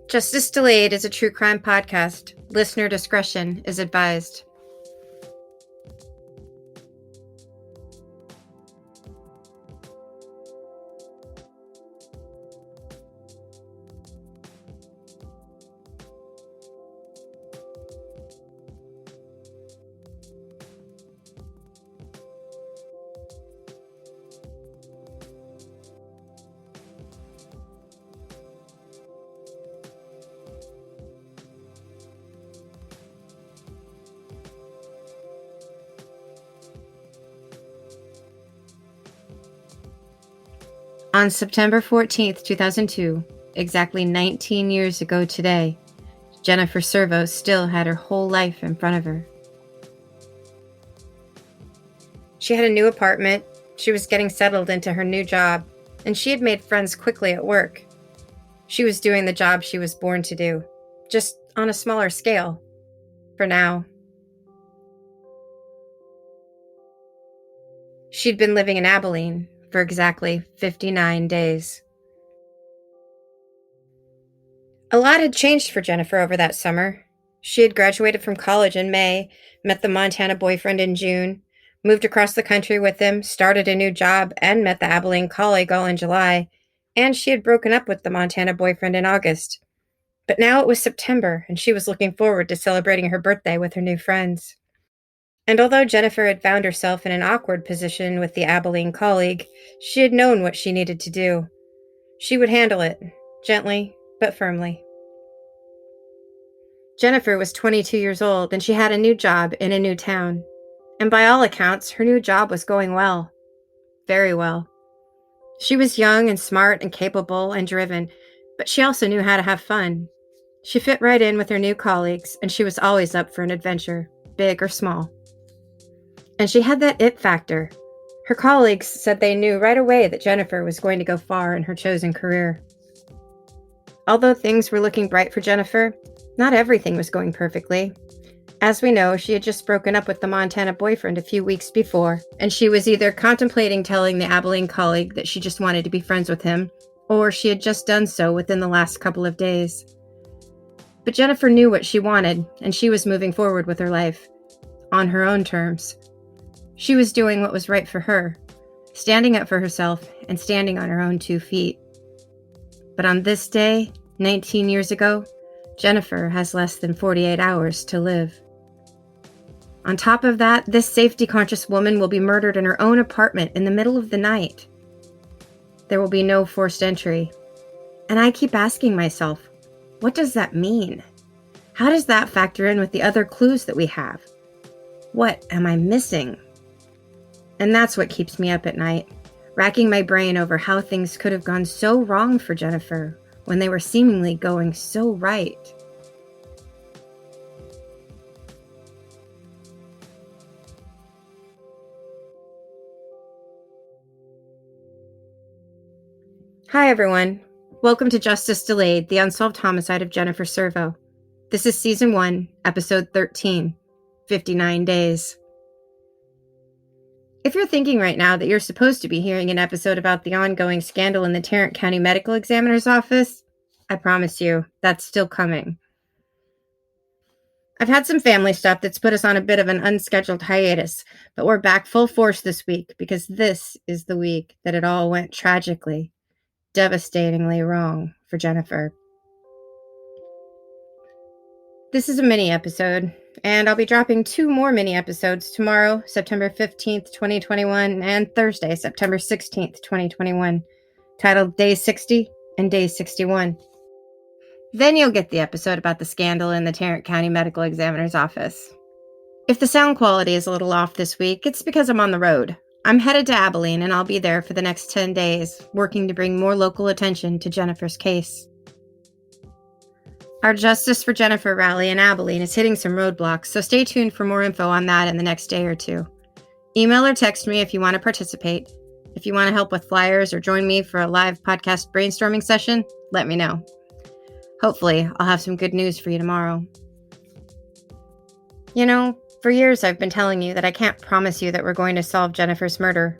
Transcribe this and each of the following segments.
Justice Delayed is a true crime podcast. Listener discretion is advised. On September 14th, 2002, exactly 19 years ago today, Jennifer Servo still had her whole life in front of her. She had a new apartment, she was getting settled into her new job, and she had made friends quickly at work. She was doing the job she was born to do, just on a smaller scale, for now. She'd been living in Abilene for exactly 59 days. A lot had changed for Jennifer over that summer. She had graduated from college in May, met the Montana boyfriend in June, moved across the country with him, started a new job, and met the Abilene colleague all in July, and she had broken up with the Montana boyfriend in August. But now it was September, and she was looking forward to celebrating her birthday with her new friends. And although Jennifer had found herself in an awkward position with the Abilene colleague, she had known what she needed to do. She would handle it, gently but firmly. Jennifer was 22 years old, and she had a new job in a new town. And by all accounts, her new job was going well. Very well. She was young and smart and capable and driven, but she also knew how to have fun. She fit right in with her new colleagues, and she was always up for an adventure, big or small. And she had that it factor. Her colleagues said they knew right away that Jennifer was going to go far in her chosen career. Although things were looking bright for Jennifer, not everything was going perfectly. As we know, she had just broken up with the Montana boyfriend a few weeks before, and she was either contemplating telling the Abilene colleague that she just wanted to be friends with him, or she had just done so within the last couple of days. But Jennifer knew what she wanted, and she was moving forward with her life, on her own terms. She was doing what was right for her, standing up for herself and standing on her own 2 feet. But on this day, 19 years ago, Jennifer has less than 48 hours to live. On top of that, this safety-conscious woman will be murdered in her own apartment in the middle of the night. There will be no forced entry. And I keep asking myself, what does that mean? How does that factor in with the other clues that we have? What am I missing? And that's what keeps me up at night, racking my brain over how things could have gone so wrong for Jennifer when they were seemingly going so right. Hi everyone. Welcome to Justice Delayed, the unsolved homicide of Jennifer Servo. This is Season 1, Episode 13, 59 Days. If you're thinking right now that you're supposed to be hearing an episode about the ongoing scandal in the Tarrant County Medical Examiner's office, I promise you, that's still coming. I've had some family stuff that's put us on a bit of an unscheduled hiatus, but we're back full force this week because this is the week that it all went tragically, devastatingly wrong for Jennifer. This is a mini episode, and I'll be dropping 2 more mini episodes tomorrow, September 15th, 2021, and Thursday, September 16th, 2021, titled Day 60 and Day 61. Then you'll get the episode about the scandal in the Tarrant County Medical Examiner's office. If the sound quality is a little off this week, it's because I'm on the road. I'm headed to Abilene, and I'll be there for the next 10 days, working to bring more local attention to Jennifer's case. Our Justice for Jennifer rally in Abilene is hitting some roadblocks, so stay tuned for more info on that in the next day or 2. Email or text me if you want to participate. If you want to help with flyers or join me for a live podcast brainstorming session, let me know. Hopefully, I'll have some good news for you tomorrow. You know, for years I've been telling you that I can't promise you that we're going to solve Jennifer's murder,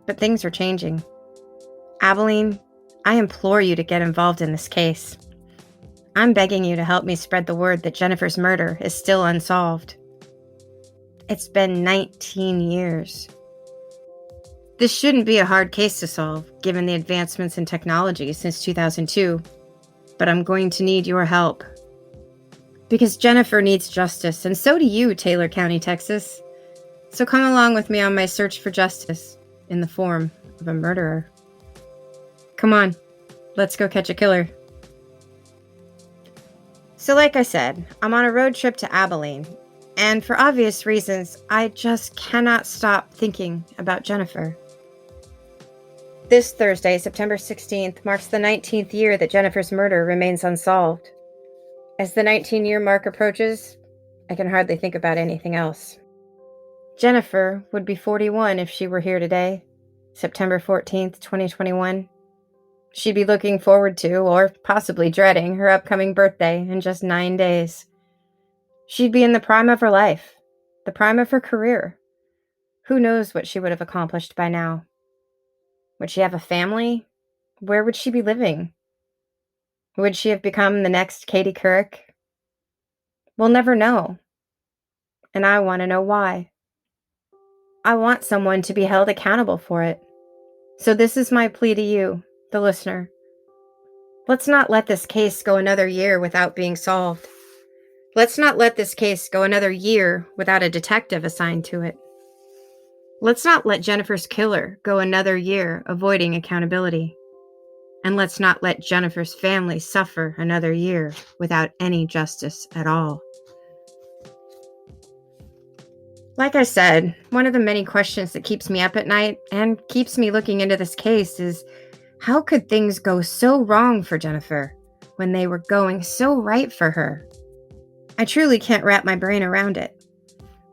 but things are changing. Abilene, I implore you to get involved in this case. I'm begging you to help me spread the word that Jennifer's murder is still unsolved. It's been 19 years. This shouldn't be a hard case to solve, given the advancements in technology since 2002, but I'm going to need your help. Because Jennifer needs justice, and so do you, Taylor County, Texas. So come along with me on my search for justice in the form of a murderer. Come on, let's go catch a killer. So like I said, I'm on a road trip to Abilene, and for obvious reasons, I just cannot stop thinking about Jennifer. This Thursday, September 16th, marks the 19th year that Jennifer's murder remains unsolved. As the 19-year mark approaches, I can hardly think about anything else. Jennifer would be 41 if she were here today, September 14th, 2021. She'd be looking forward to, or possibly dreading, her upcoming birthday in just 9 days. She'd be in the prime of her life, the prime of her career. Who knows what she would have accomplished by now? Would she have a family? Where would she be living? Would she have become the next Katie Couric? We'll never know. And I want to know why. I want someone to be held accountable for it. So this is my plea to you, the listener. Let's not let this case go another year without being solved. Let's not let this case go another year without a detective assigned to it. Let's not let Jennifer's killer go another year avoiding accountability. And let's not let Jennifer's family suffer another year without any justice at all. Like I said, one of the many questions that keeps me up at night and keeps me looking into this case is, how could things go so wrong for Jennifer when they were going so right for her? I truly can't wrap my brain around it.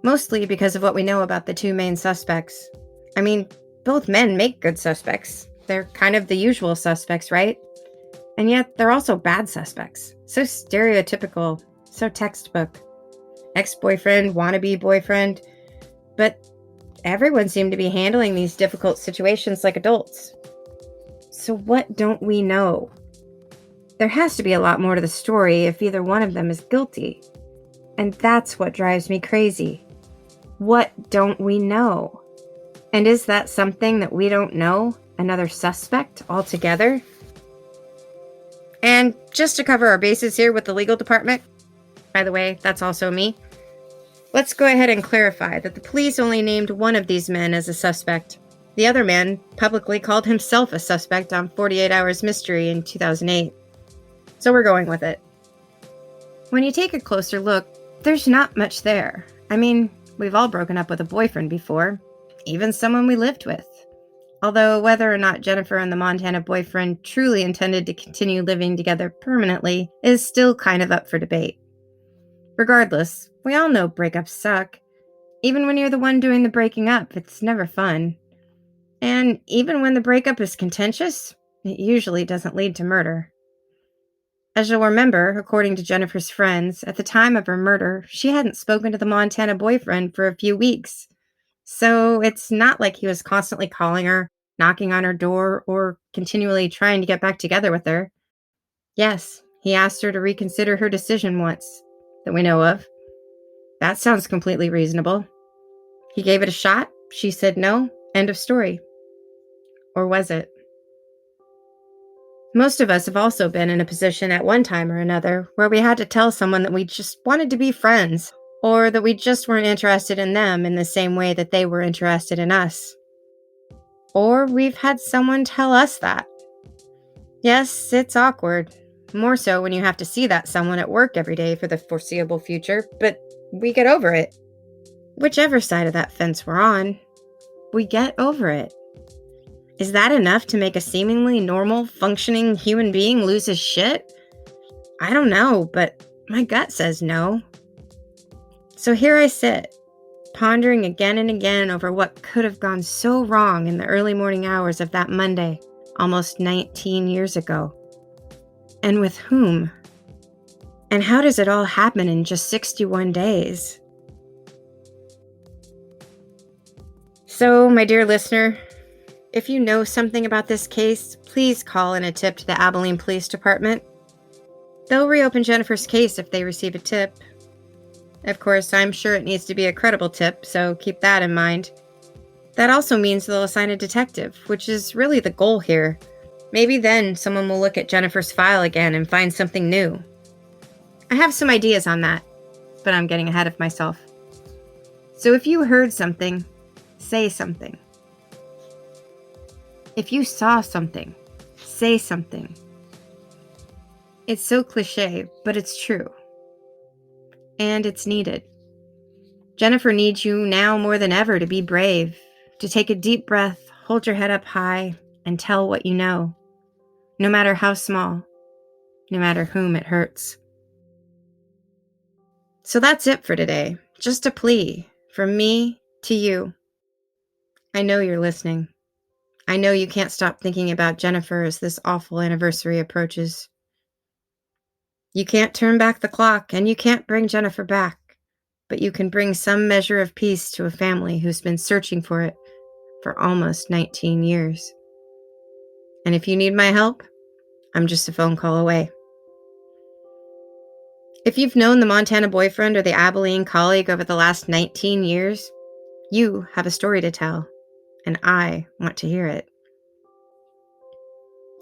Mostly because of what we know about the two main suspects. I mean, both men make good suspects. They're kind of the usual suspects, right? And yet, they're also bad suspects. So stereotypical, so textbook. Ex-boyfriend, wannabe boyfriend. But everyone seemed to be handling these difficult situations like adults. So what don't we know? There has to be a lot more to the story if either one of them is guilty. And that's what drives me crazy. What don't we know? And is that something that we don't know? Another suspect altogether? And just to cover our bases here with the legal department, by the way, that's also me, let's go ahead and clarify that the police only named one of these men as a suspect. The other man publicly called himself a suspect on 48 Hours Mystery in 2008. So we're going with it. When you take a closer look, there's not much there. I mean, we've all broken up with a boyfriend before, even someone we lived with. Although whether or not Jennifer and the Montana boyfriend truly intended to continue living together permanently is still kind of up for debate. Regardless, we all know breakups suck. Even when you're the one doing the breaking up, it's never fun. And even when the breakup is contentious, it usually doesn't lead to murder. As you'll remember, according to Jennifer's friends, at the time of her murder, she hadn't spoken to the Montana boyfriend for a few weeks. So it's not like he was constantly calling her, knocking on her door, or continually trying to get back together with her. Yes, he asked her to reconsider her decision once, that we know of. That sounds completely reasonable. He gave it a shot, she said no, end of story. Or was it? Most of us have also been in a position at one time or another where we had to tell someone that we just wanted to be friends, or that we just weren't interested in them in the same way that they were interested in us. Or we've had someone tell us that. Yes, it's awkward. More so when you have to see that someone at work every day for the foreseeable future, but we get over it. Whichever side of that fence we're on, we get over it. Is that enough to make a seemingly normal, functioning human being lose his shit? I don't know, but my gut says no. So here I sit, pondering again and again over what could have gone so wrong in the early morning hours of that Monday, almost 19 years ago. And with whom? And how does it all happen in just 61 days? So, my dear listener, if you know something about this case, please call in a tip to the Abilene Police Department. They'll reopen Jennifer's case if they receive a tip. Of course, I'm sure it needs to be a credible tip, so keep that in mind. That also means they'll assign a detective, which is really the goal here. Maybe then someone will look at Jennifer's file again and find something new. I have some ideas on that, but I'm getting ahead of myself. So if you heard something, say something. If you saw something, say something. It's so cliché, but it's true. And it's needed. Jennifer needs you now more than ever to be brave, to take a deep breath, hold your head up high, and tell what you know. No matter how small, no matter whom it hurts. So that's it for today. Just a plea from me to you. I know you're listening. I know you can't stop thinking about Jennifer as this awful anniversary approaches. You can't turn back the clock, and you can't bring Jennifer back, but you can bring some measure of peace to a family who's been searching for it for almost 19 years. And if you need my help, I'm just a phone call away. If you've known the Montana boyfriend or the Abilene colleague over the last 19 years, you have a story to tell, and I want to hear it.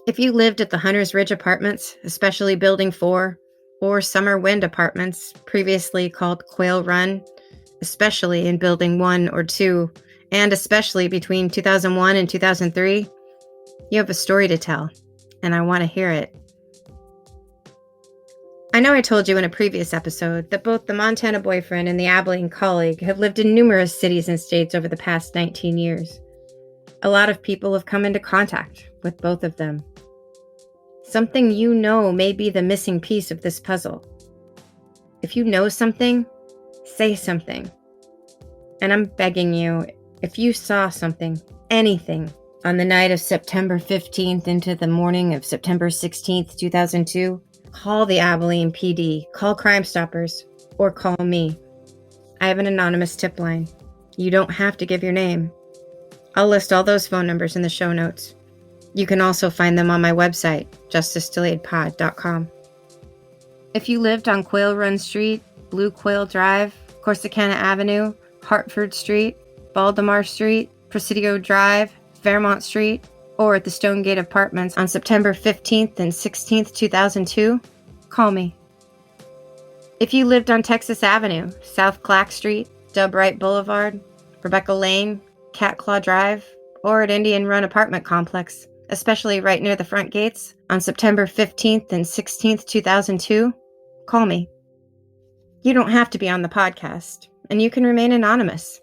If you lived at the Hunters Ridge Apartments, especially Building 4, or Summer Wind Apartments, previously called Quail Run, especially in Building 1 or 2, and especially between 2001 and 2003, you have a story to tell, and I want to hear it. I know I told you in a previous episode that both the Montana boyfriend and the Abilene colleague have lived in numerous cities and states over the past 19 years. A lot of people have come into contact with both of them. Something you know may be the missing piece of this puzzle. If you know something, say something. And I'm begging you, if you saw something, anything, on the night of September 15th into the morning of September 16th, 2002, call the Abilene PD, call Crime Stoppers, or call me. I have an anonymous tip line. You don't have to give your name. I'll list all those phone numbers in the show notes. You can also find them on my website, justicedelayedpod.com. If you lived on Quail Run Street, Blue Quail Drive, Corsicana Avenue, Hartford Street, Baldemar Street, Presidio Drive, Fairmont Street, or at the Stonegate Apartments on September 15th and 16th, 2002, call me. If you lived on Texas Avenue, South Clack Street, Dub Wright Boulevard, Rebecca Lane, Cat Claw Drive, or at Indian Run Apartment Complex, especially right near the front gates, on September 15th and 16th, 2002, call me. You don't have to be on the podcast, and you can remain anonymous.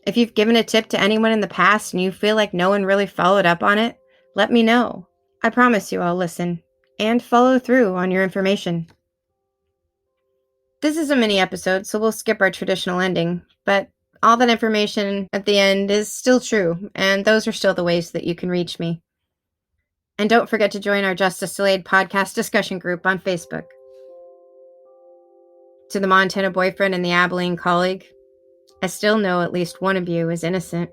If you've given a tip to anyone in the past and you feel like no one really followed up on it, let me know. I promise you I'll listen and follow through on your information. This is a mini episode, so we'll skip our traditional ending, but all that information at the end is still true, and those are still the ways that you can reach me. And don't forget to join our Justice Delayed podcast discussion group on Facebook. To the Montana boyfriend and the Abilene colleague, I still know at least one of you is innocent.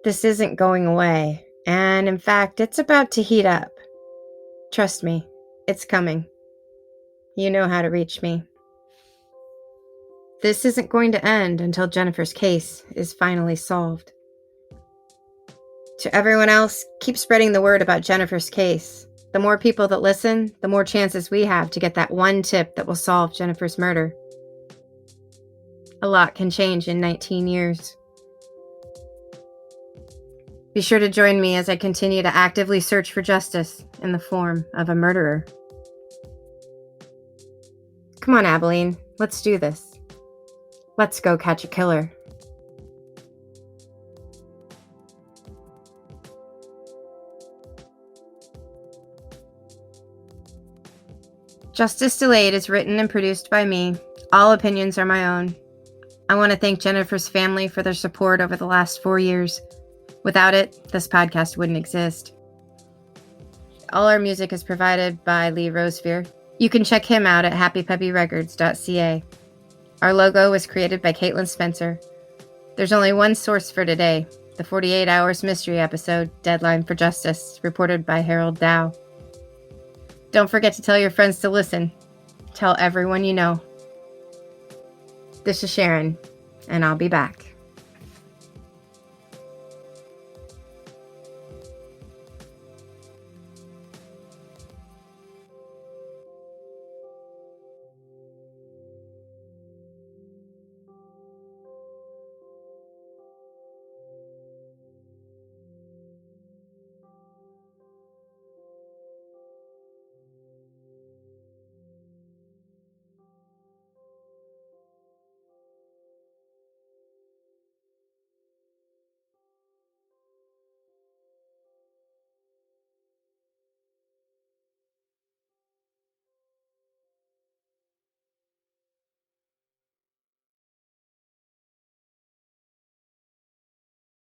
This isn't going away, and in fact, it's about to heat up. Trust me, it's coming. You know how to reach me. This isn't going to end until Jennifer's case is finally solved. To everyone else, keep spreading the word about Jennifer's case. The more people that listen, the more chances we have to get that one tip that will solve Jennifer's murder. A lot can change in 19 years. Be sure to join me as I continue to actively search for justice in the form of a murderer. Come on, Abilene, let's do this. Let's go catch a killer. Justice Delayed is written and produced by me. All opinions are my own. I want to thank Jennifer's family for their support over the last 4 years. Without it, this podcast wouldn't exist. All our music is provided by Lee Rosefear. You can check him out at happypuppyrecords.ca. Our logo was created by Caitlin Spencer. There's only one source for today, the 48 Hours Mystery episode, Deadline for Justice, reported by Harold Dow. Don't forget to tell your friends to listen. Tell everyone you know. This is Sharon, and I'll be back.